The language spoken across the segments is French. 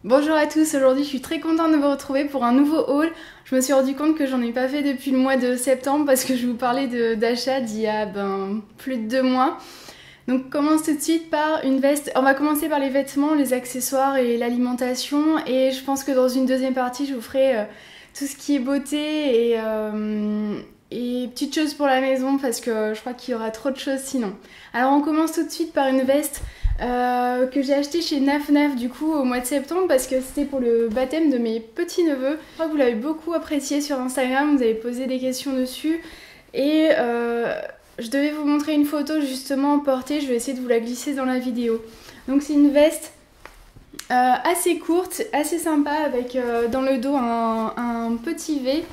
Bonjour à tous, aujourd'hui je suis très contente de vous retrouver pour un nouveau haul. Je me suis rendu compte que j'en ai pas fait depuis le mois de septembre parce que je vous parlais d'achat d'il y a plus de 2 mois. Donc on commence tout de suite par une veste. On va commencer par les vêtements, les accessoires et l'alimentation. Et je pense que dans une deuxième partie je vous ferai tout ce qui est beauté et petites choses pour la maison parce que je crois qu'il y aura trop de choses sinon. Alors on commence tout de suite par une veste que j'ai acheté chez Naf Naf du coup au mois de septembre parce que c'était pour le baptême de mes petits neveux. Je crois que vous l'avez beaucoup apprécié sur Instagram, vous avez posé des questions dessus et je devais vous montrer une photo justement portée, je vais essayer de vous la glisser dans la vidéo. Donc c'est une veste assez courte, assez sympa avec dans le dos un petit V.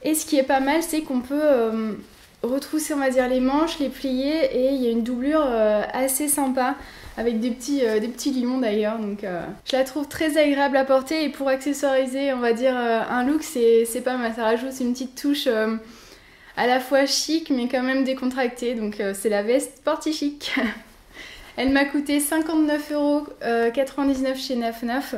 Et ce qui est pas mal, c'est qu'on peut retrousser, on va dire, les manches, les plier et il y a une doublure assez sympa avec des petits lions d'ailleurs. Donc je la trouve très agréable à porter et pour accessoiriser, on va dire, un look, c'est pas mal. Ça rajoute une petite touche à la fois chic mais quand même décontractée. Donc c'est la veste Sporty Chic. Elle m'a coûté 59,99 € chez Naf Naf.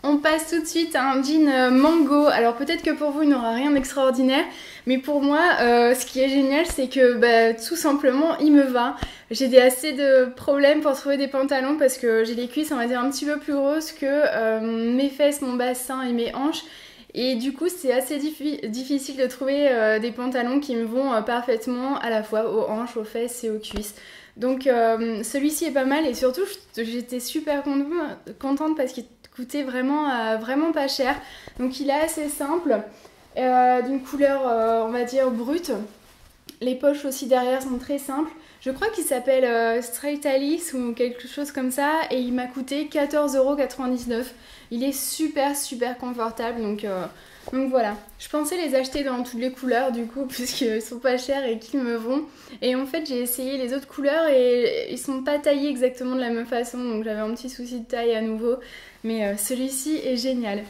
On passe tout de suite à un jean mango. Alors peut-être que pour vous il n'aura rien d'extraordinaire, mais pour moi ce qui est génial c'est que tout simplement il me va. J'ai assez de problèmes pour trouver des pantalons parce que j'ai les cuisses on va dire un petit peu plus grosses que mes fesses, mon bassin et mes hanches. Et du coup c'est assez difficile de trouver des pantalons qui me vont parfaitement à la fois aux hanches, aux fesses et aux cuisses. Donc celui-ci est pas mal et surtout j'étais super contente parce qu'il coûtait vraiment pas cher. Donc il est assez simple, d'une couleur on va dire brute. Les poches aussi derrière sont très simples. Je crois qu'il s'appelle Straight Alice ou quelque chose comme ça et il m'a coûté 14,99 €. Il est super confortable donc voilà. Je pensais les acheter dans toutes les couleurs du coup puisqu'ils sont pas chers et qu'ils me vont. Et en fait j'ai essayé les autres couleurs et ils sont pas taillés exactement de la même façon donc j'avais un petit souci de taille à nouveau. Mais celui-ci est génial.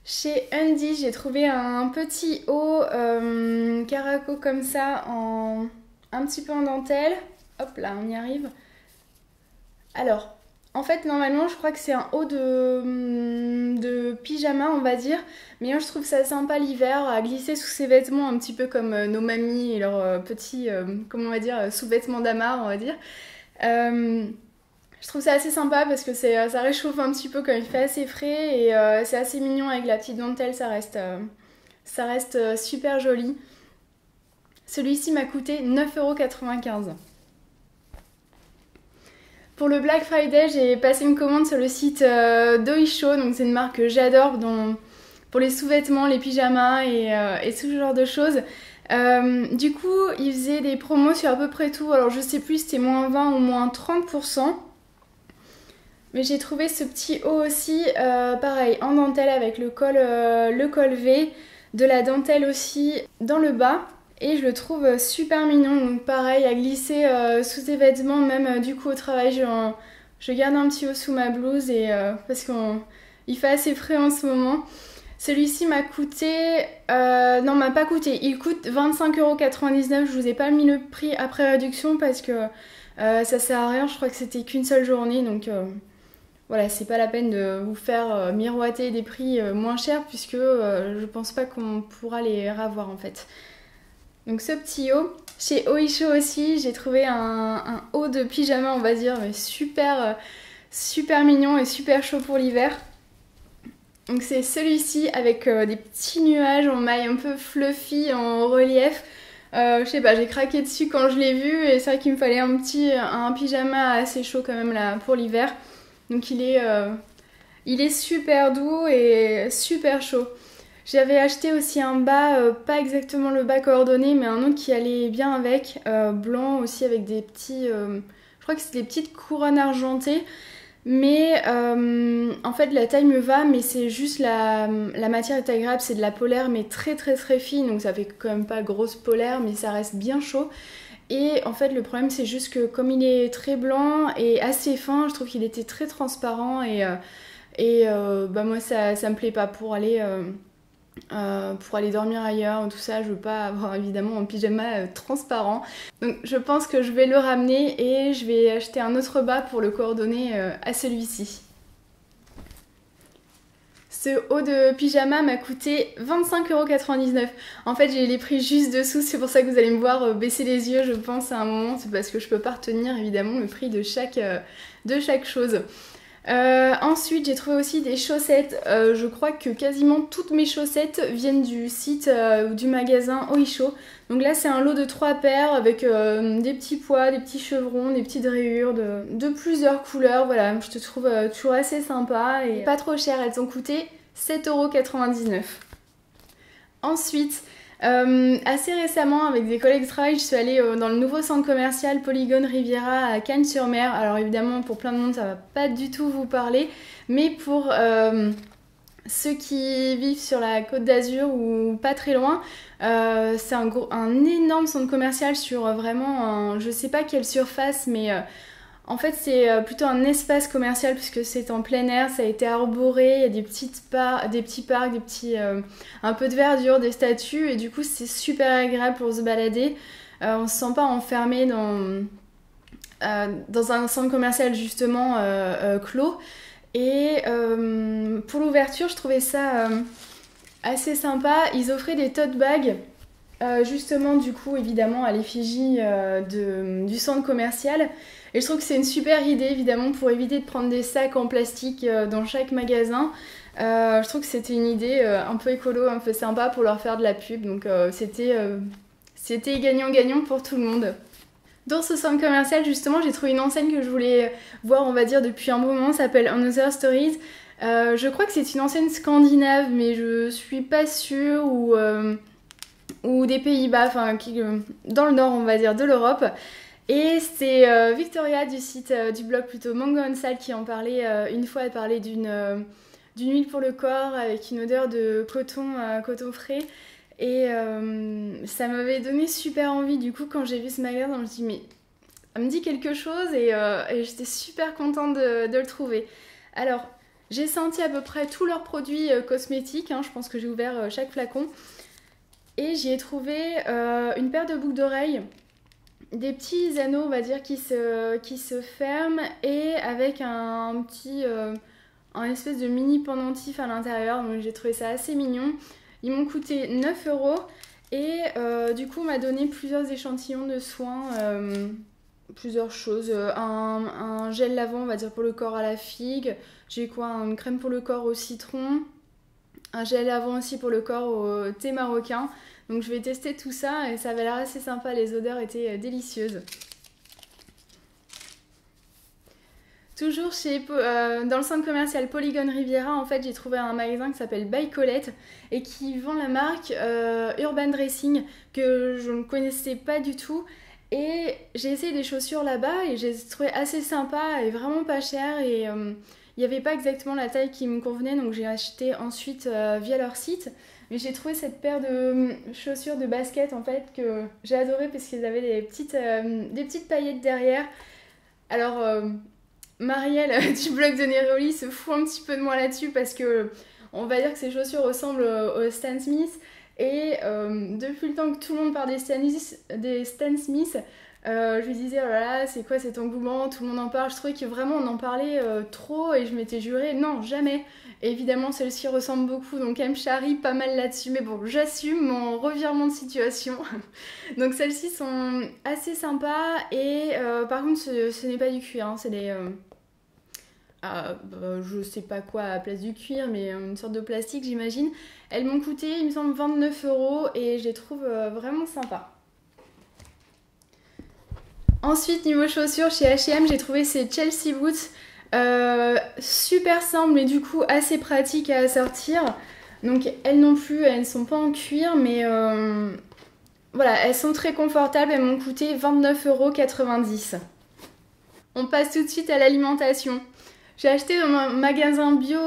Chez Undy, j'ai trouvé un petit haut caraco comme ça, un petit peu en dentelle. Hop là, on y arrive. Alors, en fait, normalement, je crois que c'est un haut de pyjama, on va dire. Mais moi, je trouve ça sympa l'hiver à glisser sous ses vêtements, un petit peu comme nos mamies et leurs petits, comment on va dire, sous-vêtements d'amarre, on va dire. Je trouve ça assez sympa parce que ça réchauffe un petit peu quand il fait assez frais et c'est assez mignon avec la petite dentelle, ça reste super joli. Celui-ci m'a coûté 9,95 €. Pour le Black Friday, j'ai passé une commande sur le site Doisho, donc c'est une marque que j'adore pour les sous-vêtements, les pyjamas et tout ce genre de choses. Du coup, ils faisaient des promos sur à peu près tout, alors je sais plus si c'était moins 20 ou moins 30%. Mais j'ai trouvé ce petit haut aussi, pareil, en dentelle avec le col V, de la dentelle aussi dans le bas. Et je le trouve super mignon, donc pareil, à glisser sous tes vêtements, même du coup au travail, je garde un petit haut sous ma blouse parce qu'il fait assez frais en ce moment. Celui-ci m'a coûté... non, m'a pas coûté, il coûte 25,99 €, je vous ai pas mis le prix après réduction parce que ça sert à rien, je crois que c'était qu'une seule journée, donc... Voilà, c'est pas la peine de vous faire miroiter des prix moins chers puisque je pense pas qu'on pourra les ravoir en fait. Donc ce petit haut. Chez Oisho aussi, j'ai trouvé un haut de pyjama, on va dire, mais super mignon et super chaud pour l'hiver. Donc c'est celui-ci avec des petits nuages en maille un peu fluffy en relief. Je sais pas, j'ai craqué dessus quand je l'ai vu et c'est vrai qu'il me fallait un pyjama assez chaud quand même là pour l'hiver. Donc il est super doux et super chaud. J'avais acheté aussi un bas, pas exactement le bas coordonné, mais un autre qui allait bien avec, blanc aussi avec des petits... je crois que c'est des petites couronnes argentées. Mais en fait la taille me va, mais c'est juste la matière est agréable, c'est de la polaire mais très fine, donc ça fait quand même pas grosse polaire, mais ça reste bien chaud. Et en fait le problème c'est juste que comme il est très blanc et assez fin, je trouve qu'il était très transparent et moi ça me plaît pas pour aller dormir ailleurs, tout ça, je veux pas avoir évidemment un pyjama transparent. Donc je pense que je vais le ramener et je vais acheter un autre bas pour le coordonner à celui-ci. Ce haut de pyjama m'a coûté 25,99 €. En fait, j'ai les prix juste dessous, c'est pour ça que vous allez me voir baisser les yeux, je pense, à un moment. C'est parce que je peux pas retenir, évidemment, le prix de chaque chose. Ensuite, j'ai trouvé aussi des chaussettes. Je crois que quasiment toutes mes chaussettes viennent du site ou du magasin Oisho. Donc là, c'est un lot de 3 paires avec des petits pois, des petits chevrons, des petites rayures de plusieurs couleurs. Voilà, je te trouve toujours assez sympa et pas trop cher. Elles ont coûté 7,99 €. Ensuite, assez récemment, avec des collègues de travail, je suis allée dans le nouveau centre commercial Polygone Riviera à Cagnes-sur-Mer. Alors évidemment, pour plein de monde, ça va pas du tout vous parler, mais pour ceux qui vivent sur la Côte d'Azur ou pas très loin, c'est un énorme centre commercial sur vraiment, je sais pas quelle surface, mais en fait, c'est plutôt un espace commercial puisque c'est en plein air, ça a été arboré, il y a des petits parcs, un peu de verdure, des statues, et du coup, c'est super agréable pour se balader. On se sent pas enfermé dans un centre commercial justement clos. Et pour l'ouverture, je trouvais ça assez sympa. Ils offraient des tote bags. Justement, du coup, évidemment, à l'effigie du centre commercial. Et je trouve que c'est une super idée, évidemment, pour éviter de prendre des sacs en plastique dans chaque magasin. Je trouve que c'était une idée un peu écolo, un peu sympa pour leur faire de la pub. Donc, c'était gagnant-gagnant pour tout le monde. Dans ce centre commercial, justement, j'ai trouvé une enseigne que je voulais voir, on va dire, depuis un moment. Ça s'appelle Another Stories. Je crois que c'est une enseigne scandinave, mais je suis pas sûre, ou des Pays-Bas, enfin dans le nord, on va dire, de l'Europe. Et c'est Victoria du site du blog plutôt Mango on Sale qui en parlait une fois. Elle parlait d'une huile pour le corps avec une odeur de coton frais. Et ça m'avait donné super envie. Du coup, quand j'ai vu ce magasin, je me suis dit, mais elle me dit quelque chose, et j'étais super contente de le trouver. Alors, j'ai senti à peu près tous leurs produits cosmétiques. Je pense que j'ai ouvert chaque flacon. Et j'y ai trouvé une paire de boucles d'oreilles, des petits anneaux, on va dire, qui se ferment, et avec un espèce de mini pendentif à l'intérieur. Donc j'ai trouvé ça assez mignon. Ils m'ont coûté 9 €, et du coup on m'a donné plusieurs échantillons de soins, plusieurs choses. Un gel lavant, on va dire, pour le corps à la figue. J'ai une crème pour le corps au citron. Un gel lavant aussi pour le corps au thé marocain. Donc je vais tester tout ça et ça avait l'air assez sympa, les odeurs étaient délicieuses. Toujours dans le centre commercial Polygone Riviera, en fait, j'ai trouvé un magasin qui s'appelle By Colette et qui vend la marque Urban Dressing, que je ne connaissais pas du tout. Et j'ai essayé des chaussures là-bas et j'ai trouvé assez sympa et vraiment pas cher, et il n'y avait pas exactement la taille qui me convenait, donc j'ai acheté ensuite via leur site. Mais j'ai trouvé cette paire de chaussures de basket, en fait, que j'ai adoré parce qu'ils avaient des petites paillettes derrière. Alors, Marielle du blog de Neroli se fout un petit peu de moi là-dessus parce que on va dire que ces chaussures ressemblent aux Stan Smith. Et depuis le temps que tout le monde parle des Stan Smith, je lui disais, oh là là, c'est quoi cet engouement, tout le monde en parle. Je trouvais que vraiment on en parlait trop, et je m'étais juré, non, jamais. Et évidemment, celle-ci ressemble beaucoup, donc elle me charrie pas mal là-dessus. Mais bon, j'assume mon revirement de situation. Donc celles-ci sont assez sympas, et par contre, ce n'est pas du cuir, c'est des... je sais pas quoi à la place du cuir, mais une sorte de plastique, j'imagine. Elles m'ont coûté, il me semble, 29 € et je les trouve vraiment sympas. Ensuite, niveau chaussures, chez H&M, j'ai trouvé ces Chelsea Boots. Super simples, mais du coup assez pratiques à assortir. Donc elles non plus, elles ne sont pas en cuir, mais voilà, elles sont très confortables. Elles m'ont coûté 29,90 €. On passe tout de suite à l'alimentation. J'ai acheté dans un magasin bio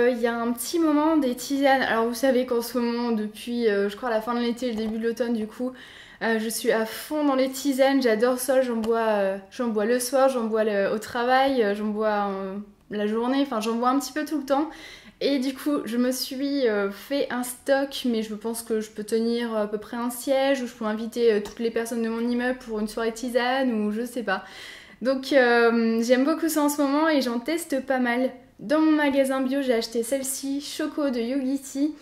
il y a un petit moment des tisanes. Alors vous savez qu'en ce moment, depuis je crois la fin de l'été, le début de l'automne, du coup, je suis à fond dans les tisanes. J'adore ça, j'en bois le soir, j'en bois au travail, j'en bois la journée, enfin j'en bois un petit peu tout le temps. Et du coup, je me suis fait un stock, mais je pense que je peux tenir à peu près un siège, ou je peux inviter toutes les personnes de mon immeuble pour une soirée tisane, ou je sais pas. Donc j'aime beaucoup ça en ce moment et j'en teste pas mal. Dans mon magasin bio, j'ai acheté celle-ci, Choco de Yogiti,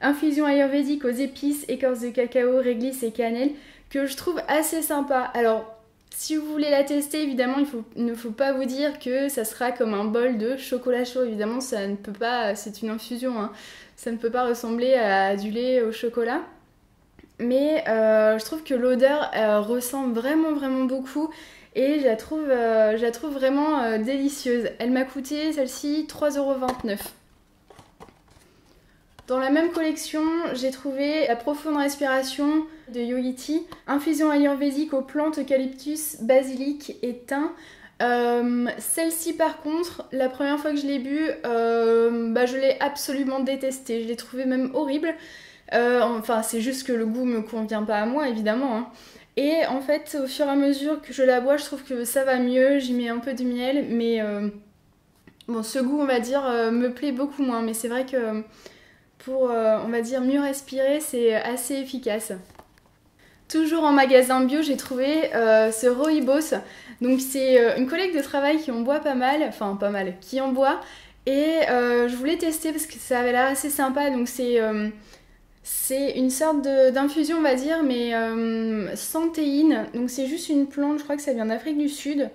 infusion ayurvédique aux épices, écorce de cacao, réglisse et cannelle, que je trouve assez sympa. Alors, si vous voulez la tester, évidemment, il ne faut pas vous dire que ça sera comme un bol de chocolat chaud. Évidemment, ça ne peut pas, c'est une infusion, hein. Ça ne peut pas ressembler à du lait au chocolat. Mais je trouve que l'odeur ressemble vraiment beaucoup et je la trouve vraiment délicieuse. Elle m'a coûté celle-ci 3,29 €. Dans la même collection, j'ai trouvé la profonde respiration de Yogiti, infusion ayurvédique aux plantes eucalyptus, basilic et thym. Celle-ci par contre, la première fois que je l'ai bu, je l'ai absolument détestée. Je l'ai trouvée même horrible. Enfin, c'est juste que le goût me convient pas à moi, évidemment, hein. Et en fait, au fur et à mesure que je la bois, je trouve que ça va mieux. J'y mets un peu de miel, mais bon, ce goût, on va dire, me plaît beaucoup moins. Mais c'est vrai que pour, on va dire, mieux respirer, c'est assez efficace. Toujours en magasin bio, j'ai trouvé ce Rooibos. Donc c'est une collègue de travail qui en boit pas mal, enfin pas mal, qui en boit. Et je voulais tester parce que ça avait l'air assez sympa. Donc c'est une sorte d'infusion, on va dire, mais sans théine. Donc c'est juste une plante, je crois que ça vient d'Afrique du Sud.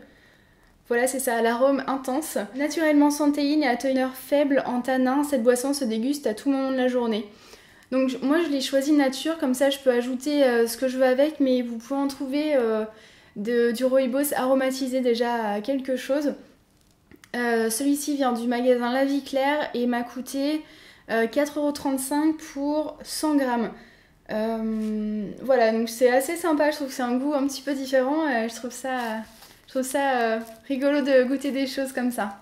Voilà, c'est ça, l'arôme intense. Naturellement sans théine et à teneur faible en tanin, cette boisson se déguste à tout moment de la journée. Donc moi je l'ai choisi nature, comme ça je peux ajouter ce que je veux avec, mais vous pouvez en trouver du Rooibos aromatisé déjà à quelque chose. Celui-ci vient du magasin La Vie Claire et m'a coûté 4,35 € pour 100 grammes. Voilà, donc c'est assez sympa, je trouve que c'est un goût un petit peu différent. Je trouve ça rigolo de goûter des choses comme ça.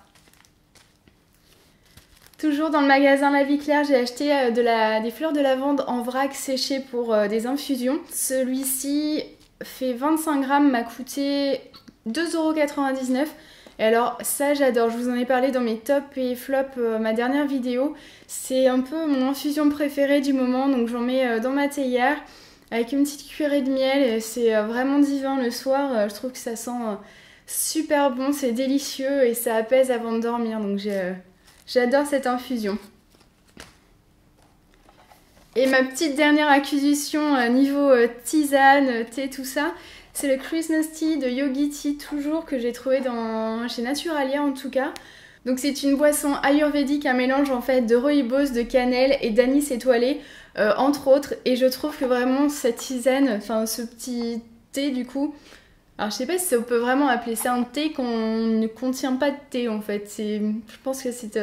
Toujours dans le magasin La Vie Claire, j'ai acheté des fleurs de lavande en vrac séchées pour des infusions. Celui-ci fait 25 grammes, m'a coûté 2,99 €. Et alors ça j'adore, je vous en ai parlé dans mes tops et flops, ma dernière vidéo. C'est un peu mon infusion préférée du moment, donc j'en mets dans ma théière avec une petite cuillerée de miel et c'est vraiment divin le soir. Je trouve que ça sent super bon, c'est délicieux et ça apaise avant de dormir, donc j'adore cette infusion. Et ma petite dernière acquisition niveau tisane, thé, tout ça, c'est le Christmas Tea de Yogiti, toujours, que j'ai trouvé chez Naturalia en tout cas. Donc c'est une boisson ayurvédique, un mélange en fait de rooibos, de cannelle et d'anis étoilé, entre autres. Et je trouve que vraiment cette tisane, enfin ce petit thé du coup, alors je sais pas si on peut vraiment appeler ça un thé qu'on ne contient pas de thé en fait. Je pense que c'est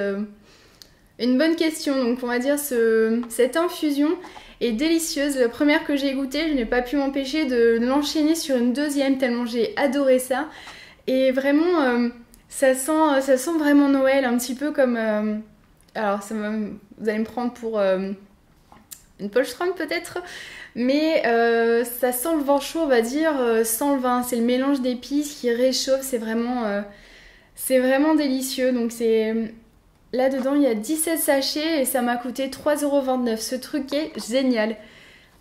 une bonne question. Donc on va dire cette infusion est délicieuse. La première que j'ai goûtée, je n'ai pas pu m'empêcher de l'enchaîner sur une deuxième tellement j'ai adoré ça. Et vraiment, ça sent vraiment Noël, un petit peu comme... alors vous allez me prendre pour une polstrongue peut-être, mais ça sent le vin chaud, on va dire, sans le vin. C'est le mélange d'épices qui réchauffe, c'est vraiment délicieux. Donc là-dedans, il y a 17 sachets et ça m'a coûté 3,29 €. Ce truc est génial.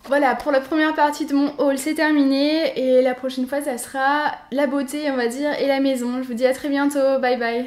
Voilà, pour la première partie de mon haul, c'est terminé. Et la prochaine fois, ça sera la beauté, on va dire, et la maison. Je vous dis à très bientôt. Bye bye.